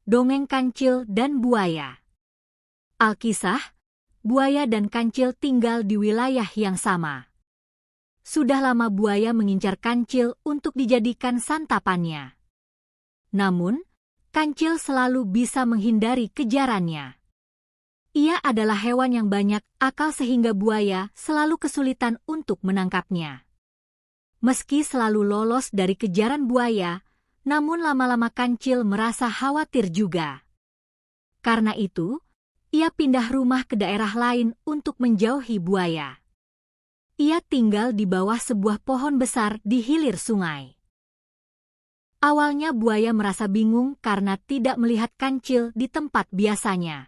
Dongeng Kancil dan Buaya. Alkisah, buaya dan kancil tinggal di wilayah yang sama. Sudah lama buaya mengincar kancil untuk dijadikan santapannya. Namun, kancil selalu bisa menghindari kejarannya. Ia adalah hewan yang banyak akal sehingga buaya selalu kesulitan untuk menangkapnya. Meski selalu lolos dari kejaran buaya, namun lama-lama kancil merasa khawatir juga. Karena itu, ia pindah rumah ke daerah lain untuk menjauhi buaya. Ia tinggal di bawah sebuah pohon besar di hilir sungai. Awalnya buaya merasa bingung karena tidak melihat kancil di tempat biasanya.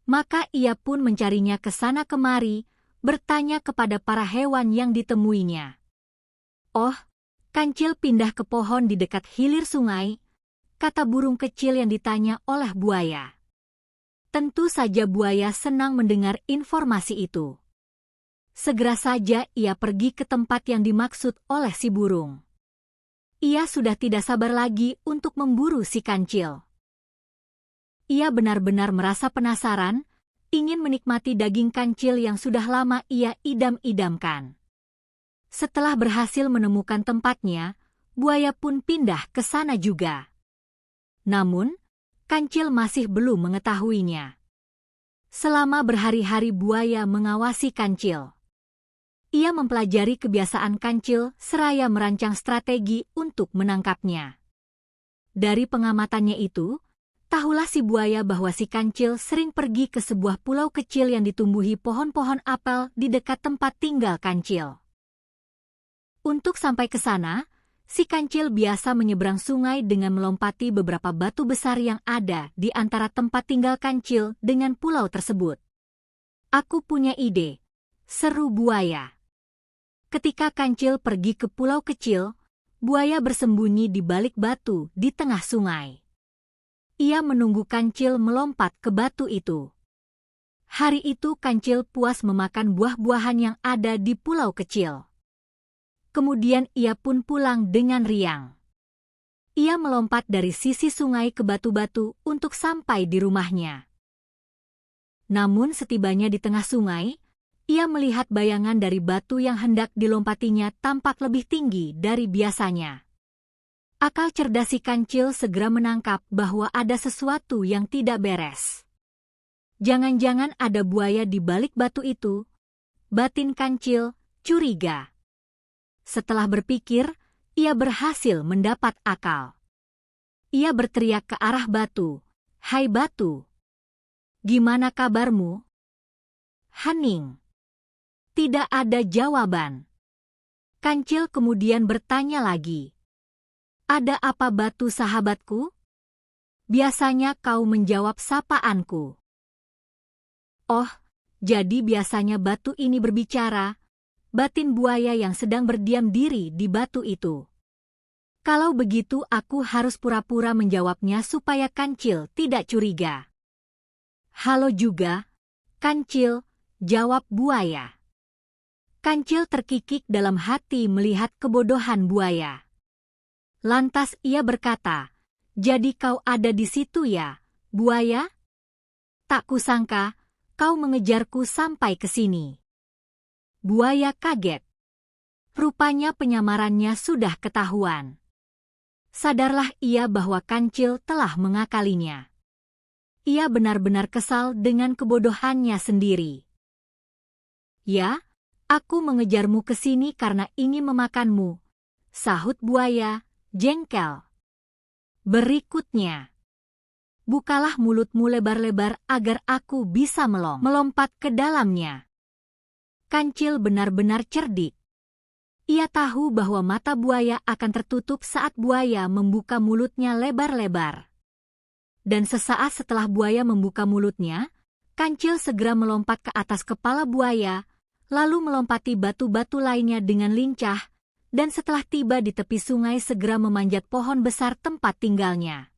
Maka ia pun mencarinya ke sana kemari, bertanya kepada para hewan yang ditemuinya. "Oh, kancil pindah ke pohon di dekat hilir sungai," kata burung kecil yang ditanya oleh buaya. Tentu saja buaya senang mendengar informasi itu. Segera saja ia pergi ke tempat yang dimaksud oleh si burung. Ia sudah tidak sabar lagi untuk memburu si kancil. Ia benar-benar merasa penasaran, ingin menikmati daging kancil yang sudah lama ia idam-idamkan. Setelah berhasil menemukan tempatnya, buaya pun pindah ke sana juga. Namun, kancil masih belum mengetahuinya. Selama berhari-hari buaya mengawasi kancil. Ia mempelajari kebiasaan kancil seraya merancang strategi untuk menangkapnya. Dari pengamatannya itu, tahulah si buaya bahwa si kancil sering pergi ke sebuah pulau kecil yang ditumbuhi pohon-pohon apel di dekat tempat tinggal kancil. Untuk sampai ke sana, si kancil biasa menyeberang sungai dengan melompati beberapa batu besar yang ada di antara tempat tinggal kancil dengan pulau tersebut. "Aku punya ide," seru buaya. Ketika kancil pergi ke pulau kecil, buaya bersembunyi di balik batu di tengah sungai. Ia menunggu kancil melompat ke batu itu. Hari itu kancil puas memakan buah-buahan yang ada di pulau kecil. Kemudian ia pun pulang dengan riang. Ia melompat dari sisi sungai ke batu-batu untuk sampai di rumahnya. Namun setibanya di tengah sungai, ia melihat bayangan dari batu yang hendak dilompatinya tampak lebih tinggi dari biasanya. Akal cerdas si kancil segera menangkap bahwa ada sesuatu yang tidak beres. Jangan-jangan ada buaya di balik batu itu, batin kancil curiga. Setelah berpikir, ia berhasil mendapat akal. Ia berteriak ke arah batu, "Hai batu! Gimana kabarmu?" Hening. Tidak ada jawaban. Kancil kemudian bertanya lagi, "Ada apa batu sahabatku? Biasanya kau menjawab sapaanku." "Oh, jadi biasanya batu ini berbicara," batin buaya yang sedang berdiam diri di batu itu. "Kalau begitu aku harus pura-pura menjawabnya supaya kancil tidak curiga." "Halo juga, kancil," jawab buaya. Kancil terkikik dalam hati melihat kebodohan buaya. Lantas ia berkata, "Jadi kau ada di situ ya, buaya? Tak kusangka kau mengejarku sampai ke sini." Buaya kaget. Rupanya penyamarannya sudah ketahuan. Sadarlah ia bahwa kancil telah mengakalinya. Ia benar-benar kesal dengan kebodohannya sendiri. "Ya, aku mengejarmu ke sini karena ingin memakanmu," sahut buaya, jengkel. "Berikutnya, bukalah mulutmu lebar-lebar agar aku bisa melompat ke dalamnya." Kancil benar-benar cerdik. Ia tahu bahwa mata buaya akan tertutup saat buaya membuka mulutnya lebar-lebar. Dan sesaat setelah buaya membuka mulutnya, kancil segera melompat ke atas kepala buaya, lalu melompati batu-batu lainnya dengan lincah, dan setelah tiba di tepi sungai segera memanjat pohon besar tempat tinggalnya.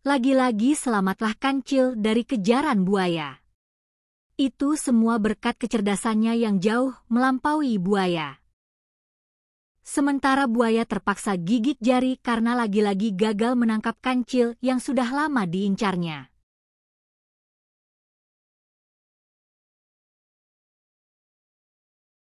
Lagi-lagi selamatlah kancil dari kejaran buaya. Itu semua berkat kecerdasannya yang jauh melampaui buaya. Sementara buaya terpaksa gigit jari karena lagi-lagi gagal menangkap kancil yang sudah lama diincarnya.